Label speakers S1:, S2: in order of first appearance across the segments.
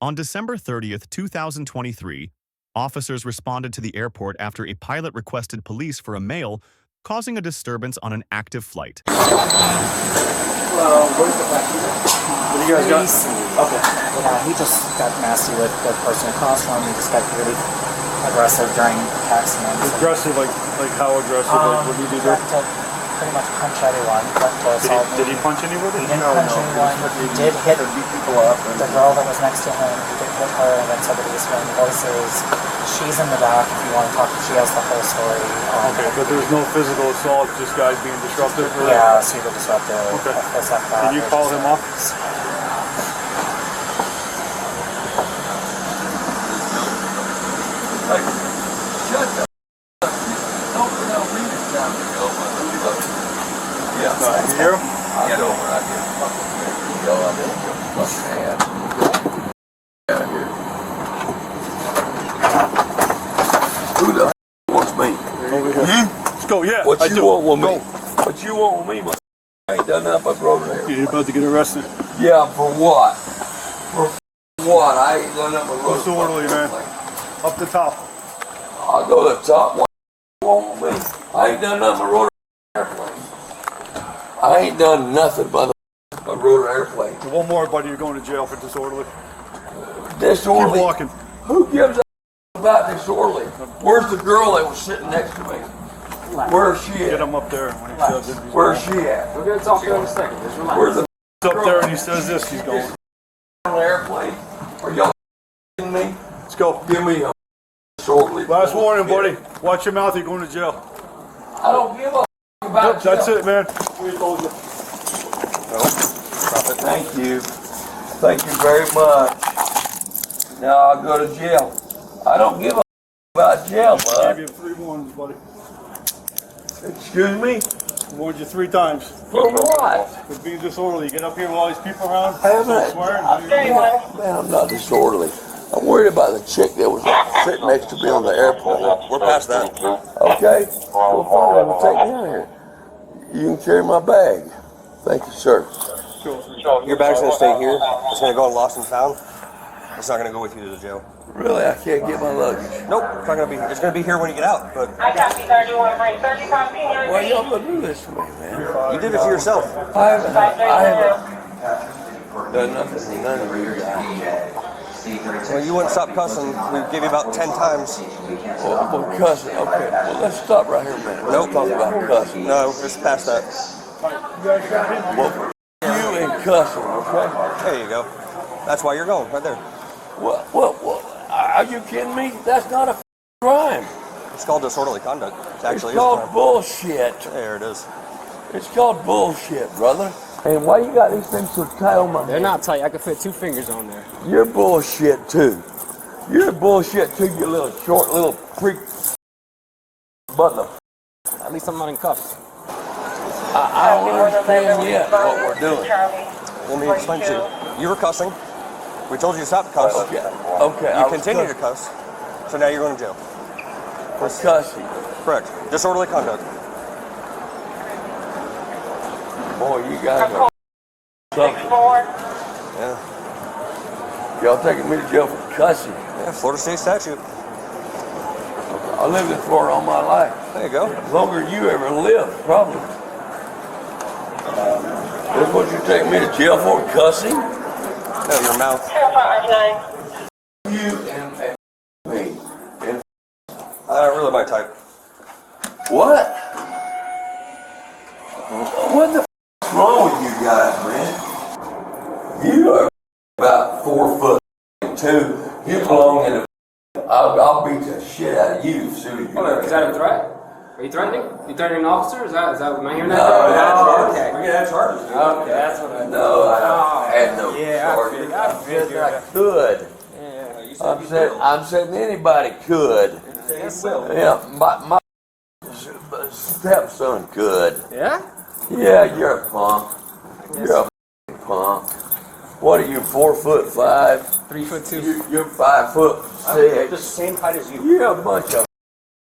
S1: On December 30th, 2023, officers responded to the airport after a pilot requested police for a male, causing a disturbance on an active flight.
S2: Hello, where's the back?
S3: What do you guys got?
S2: Okay. Yeah, he just got nasty with the person across from him. He just got really aggressive during taxiing.
S3: Aggressive, like how aggressive? Like what did he do?
S2: To pretty much punch everyone.
S3: Did he punch anybody?
S2: He didn't punch anyone. He did hit
S3: people up.
S2: the girl that was next to him. He did hit her, and then somebody was hearing voices. She's in the back. If you want to talk, she has the whole story.
S3: Okay, but there's no physical assault, just guys being disruptive?
S2: Yeah, super disruptive.
S3: Okay. Can you call him up?
S4: Shut the don't tell me to down the hill, yeah.
S3: Here?
S4: Get over out here. Yo, I'm in your fucking ass. Out of here. Who the wants me?
S3: Over here. Let's go, yeah.
S4: What you want with me? What you want with me, man? I ain't done nothing but broken there.
S3: You're about to get arrested.
S4: Yeah, for what? For what? I ain't done nothing but broken.
S3: What's the orderly, man? Up the top.
S4: I'll go to the top. What you want with me? I ain't done nothing but rode an airplane. I ain't done nothing but rode an airplane.
S3: One more, buddy. You're going to jail for disorderly.
S4: Disorderly?
S3: Keep walking.
S4: Who gives a about disorderly? Where's the girl that was sitting next to me? Where's she
S3: Get
S4: at?
S3: him up there when he says it.
S4: Where's she at?
S5: We're going to talk to her in a second. Just relax.
S4: Where's the
S3: He's up there and he says this, he's going.
S4: on the airplane? Are y'all kidding me?
S3: Let's go.
S4: Give me a disorderly.
S3: Last warning, buddy. Watch your mouth, you're going to jail.
S4: I don't give a about
S3: That's
S4: jail.
S3: it, man. We told you.
S4: Thank you. Thank you very much. Now I'll go to jail. I don't give a about jail,
S3: I
S4: bud.
S3: gave you 3 warnings, buddy.
S4: Excuse me?
S3: I warned you 3 times.
S4: For what?
S3: For being disorderly. Get up here with all these people around.
S4: I haven't.
S3: Start swearing.
S4: Man, I'm not disorderly. I'm worried about the chick that was sitting next to me on the airplane.
S6: We're past that.
S4: Okay? Well, fine. Well, take me out of here. You can carry my bag. Thank you, sir.
S6: Your bag's gonna stay here. It's gonna go lost and found. It's not gonna go with you to the jail.
S4: Really? I can't get my luggage.
S6: Nope, it's not gonna be. It's gonna be here when you get out. But
S7: I got you 31, bring 35 seniors.
S4: Why y'all gonna do this to me, man?
S6: you did it to yourself.
S4: I haven't done nothing. None of you guys.
S6: Well, you wouldn't stop cussing. We gave you about 10 times.
S4: Well, cussing. Okay. Well, let's stop right here a minute. Let's talk about cussing.
S6: No, it's past that.
S4: Well, you and cussing, okay?
S6: There you go. That's why you're going right there.
S4: What? Are you kidding me? That's not a crime.
S6: It's called disorderly conduct. It
S4: It's
S6: actually is a
S4: called
S6: crime.
S4: bullshit.
S6: There it is.
S4: It's called bullshit, brother. And why you got these things so tight on my
S5: They're not tight. I can fit 2 fingers on there.
S4: You're bullshit too. You're bullshit too, you little short little freak butler.
S5: At least I'm not in cuffs.
S4: I don't understand yet what we're doing.
S6: Let me explain to you. You were cussing. We told you to stop cuss.
S4: Okay.
S6: You continue to cuss. So now you're going to jail.
S4: For cussing.
S6: Correct. Disorderly conduct.
S4: Boy, you guys are something.
S6: Yeah.
S4: Y'all taking me to jail for cussing.
S6: Yeah, Florida State statute.
S4: I lived in Florida all my life.
S6: There you go.
S4: Longer than you ever lived, probably. That's what you're taking me to jail for, cussing?
S6: No, your mouth.
S4: You and me. And
S6: Really my type.
S4: what? What the f*** is wrong with you guys, man? You are about 4'2". You belong in the. I'll beat the shit out of you as soon as you.
S5: Is that a threat? Are you threatening? You threatening an officer? Is that am I hearing that?
S4: No,
S5: okay.
S6: We're gonna have charges.
S5: Okay, that's what I
S4: No, I had no charges.
S5: I
S4: I said I could. I'm saying anybody could. Yeah, my stepson could.
S5: Yeah?
S4: Yeah, you're a punk. You're a f***ing punk. What are you, 4'5"?
S5: 3'2".
S4: You're 5'6".
S5: The same height as you.
S4: You're a bunch of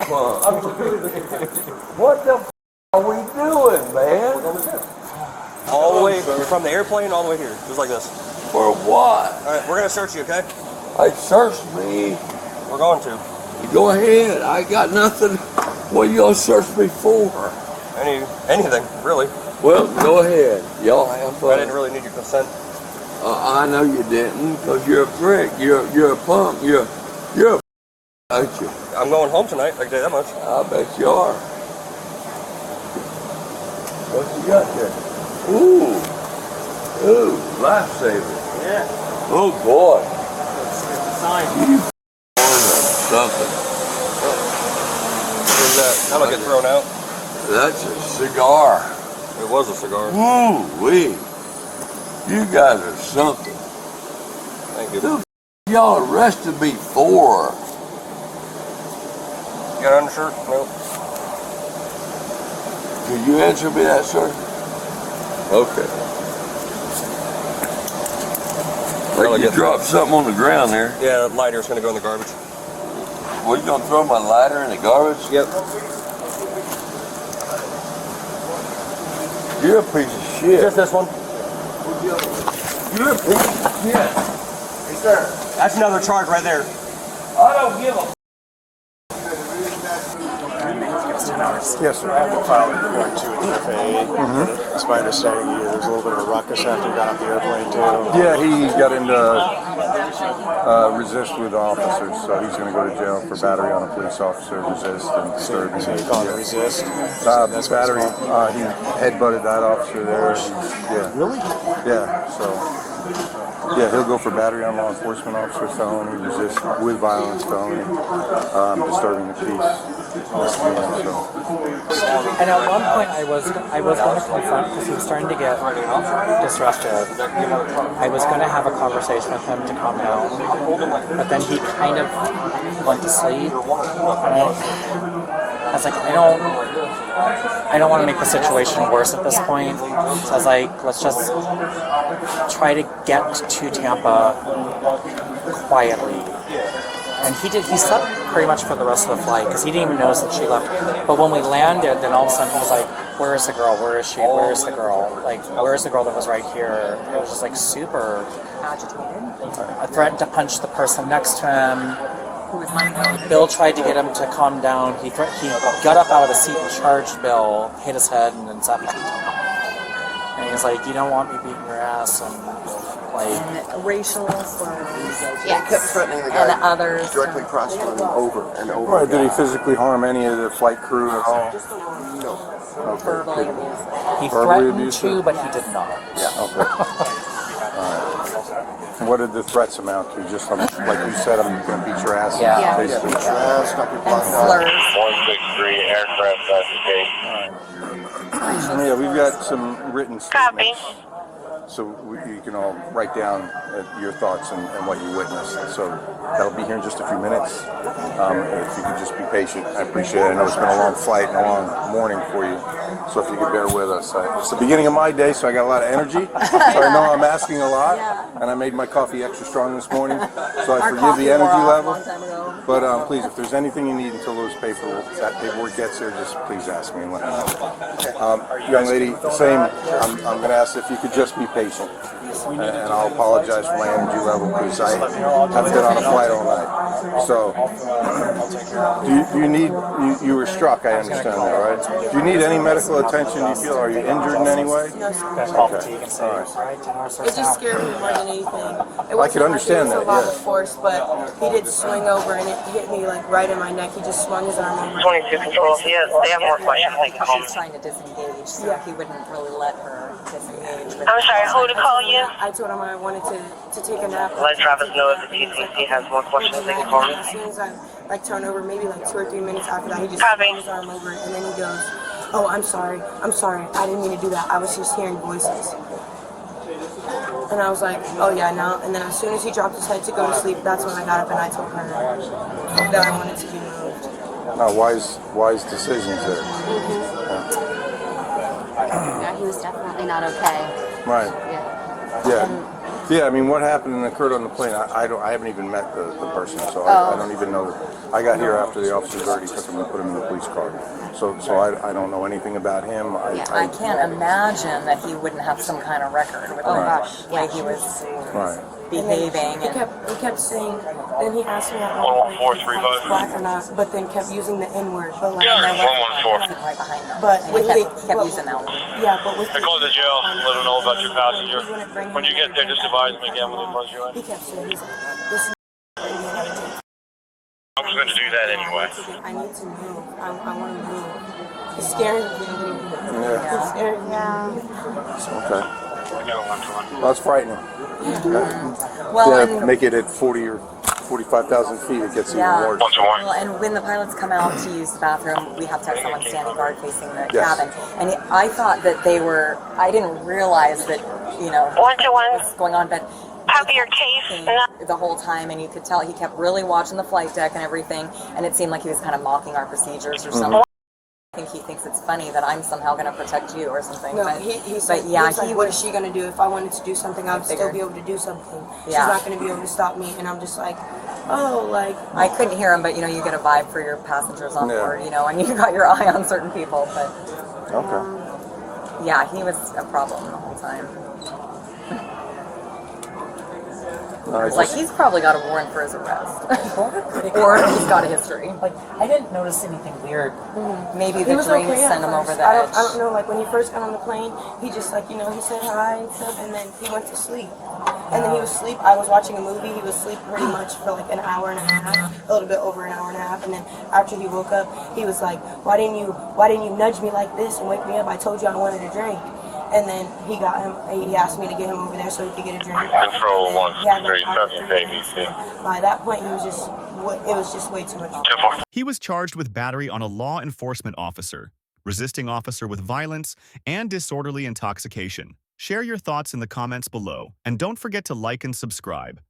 S4: punks. What the f*** are we doing, man?
S6: All the way from the airplane all the way here. Just like this.
S4: For what?
S6: All right, we're gonna search you, okay?
S4: Hey, search me.
S6: We're going to.
S4: Go ahead. I got nothing. What you gonna search me for?
S6: Anything, really.
S4: Well, go ahead. Y'all have fun.
S6: I didn't really need your consent.
S4: I know you didn't, because you're a prick. You're a punk. You're a ain't you?
S6: I'm going home tonight, I can tell you that much.
S4: I bet you are. What you got there? Ooh, lifesaver.
S5: Yeah.
S4: Oh boy.
S5: It's a sign.
S4: You something.
S6: What is that? That'll get thrown out.
S4: That's a cigar.
S6: It was a cigar.
S4: Woo-wee. You guys are something.
S6: Thank you.
S4: The y'all arrested me for?
S6: You got an undershirt? No.
S4: Could you answer me that, sir? Okay. Like you dropped something on the ground there.
S6: Yeah, the lighter's gonna go in the garbage.
S4: What, you gonna throw my lighter in the garbage?
S6: Yep.
S4: You're a piece of shit.
S6: Just this one.
S4: You're a piece of shit.
S6: Hey, sir. That's another charge right there.
S4: I don't give a
S8: Yes, sir. I have a file report to the FAA. It's my understanding there was a little bit of a ruckus after he got off the airplane, too.
S3: Yeah, he got into resist with officers, so he's going to go to jail for battery on a police officer, resist and disturbing.
S8: So you call it resist?
S3: Battery, he headbutted that officer there. Yeah.
S8: Really?
S3: Yeah, so, yeah, he'll go for battery on law enforcement officer felony, resist with violence felony, disturbing the peace.
S2: And at one point, I was going to confront because he was starting to get disruptive. I was going to have a conversation with him to calm down, but then he kind of went to sleep. And I was like, I don't want to make the situation worse at this point. So I was like, let's just try to get to Tampa quietly. And he slept pretty much for the rest of the flight because he didn't even notice that she left. But when we landed, then all of a sudden he was like, where is the girl? Where is she? Where is the girl? Like, where is the girl that was right here? It was just like super agitated. A threat to punch the person next to him. Bill tried to get him to calm down. He got up out of the seat and charged Bill, hit his head, and then sat back down. And he was like, you don't want me beating your ass. And like,
S9: racial slurs.
S10: Yes.
S8: He kept threatening the guy
S10: and others
S8: directly across from him over and over.
S3: Right, did he physically harm any of the flight crew at all?
S8: No.
S3: Okay.
S10: verbally abusive.
S2: he
S3: Verbally
S2: threatened
S3: abusive?
S2: to, but he did not.
S3: Yeah, okay. Alright. What did the threats amount to? Just like you said, I'm going to beat your ass.
S2: Yeah.
S8: Yeah,
S3: Basically.
S8: beat your ass, knock your block
S10: And
S8: out.
S10: slurs.
S11: 163 aircraft classification.
S3: Yeah, we've got some written
S7: Copy.
S3: statements. So you can all write down your thoughts and what you witnessed. So that'll be here in just a few minutes. If you could just be patient, I appreciate it. I know it's been a long flight and a long morning for you. So if you could bear with us. It's the beginning of my day, so I got a lot of energy. So I know I'm asking a lot. And I made my coffee extra strong this morning. So I forgive the energy level. But please, if there's anything you need until that paperwork gets there, just please ask me and let me know. Young lady, the same. I'm going to ask if you could just be patient. And I'll apologize for my energy level because I haven't been on a flight all night. So, do you need, you were struck, I understand that, right? Do you need any medical attention? Do you feel, are you injured in any way?
S2: Okay. All right.
S9: It just scared me more than anything.
S3: I could understand
S9: It was
S3: that,
S9: a lot
S3: yeah.
S9: of force, but he did swing over and it hit me like right in my neck. He just swung his arm over.
S7: 22 control. They have more questions. They can call me.
S10: She's trying to disengage, so he wouldn't really let her disengage. But
S7: I'm sorry, who to call you?
S9: I told him I wanted to take a nap.
S7: Let Travis know if the TCC has more questions. They can call me.
S9: As soon as I turn over, maybe like 2 or 3 minutes after that, he just
S7: Copy.
S9: swung his arm over and then he goes, "Oh, I'm sorry. I didn't mean to do that. I was just hearing voices." And I was like, "Oh yeah, no." And then as soon as he dropped his head to go to sleep, that's when I got up and I told her that I wanted to be moved.
S3: No, wise decisions there.
S10: yeah, he was definitely not okay.
S3: Right.
S10: Yeah.
S3: Yeah. Yeah, I mean, what happened and occurred on the plane, I haven't even met the person, so I don't even know. I got here after the officers already took him and put him in the police car. So I don't know anything about him.
S10: I can't imagine that he wouldn't have some kind of record with the way he was.
S3: Right.
S10: behaving.
S9: He kept saying. Then he asked me at one point if I was black or not, but then kept using the N word. But like,
S10: And there was right behind them.
S9: But
S10: And
S9: with
S10: he
S9: the
S10: kept using that one.
S9: yeah, but with
S11: They call the jail, let them know about your passenger. When you get there, just advise them again when they buzz you in.
S9: he kept saying, he's like, this is
S11: I was going to do that anyway.
S9: I need to move. I want to move. It's scaring me a little bit.
S3: Yeah.
S9: It's scaring me.
S3: Okay. Well, that's frightening.
S10: Well,
S3: Yeah,
S10: and
S3: make it at 40 or 45,000 feet, it gets even worse.
S10: well, and when the pilots come out to use the bathroom, we have to have someone standing guard facing the cabin. And I thought that they were. I didn't realize that what's going on, but.
S7: Copy your case.
S10: The whole time, and you could tell he kept really watching the flight deck and everything, and it seemed like he was kind of mocking our procedures or something. I think he thinks it's funny that I'm somehow going to protect you or something.
S9: No,
S10: but,
S9: he said, what is she going to do? If I wanted to do something, I would still be able to do something. She's not going to be able to stop me. And I'm just like, oh, like...
S10: I couldn't hear him, but, you get a vibe for your passengers on board, and you got your eye on certain people. But yeah, he was a problem the whole time. It was like, he's probably got a warrant for his arrest. Or he's got a history.
S2: Like, I didn't notice anything weird.
S10: Maybe the drinks sent him over the
S9: I
S10: edge.
S9: don't know, like when he first got on the plane, he just he said hi and stuff, and then he went to sleep. And then he was asleep. I was watching a movie. He was asleep pretty much for like an hour and a half, a little bit over an hour and a half. And then after he woke up, he was like, why didn't you nudge me like this and wake me up? I told you I wanted a drink. And then he asked me to get him over there so he could get a drink.
S11: Control 137, baby.
S9: By that point, it was just way too much.
S1: He was charged with battery on a law enforcement officer, resisting officer with violence, and disorderly intoxication. Share your thoughts in the comments below, and don't forget to like and subscribe.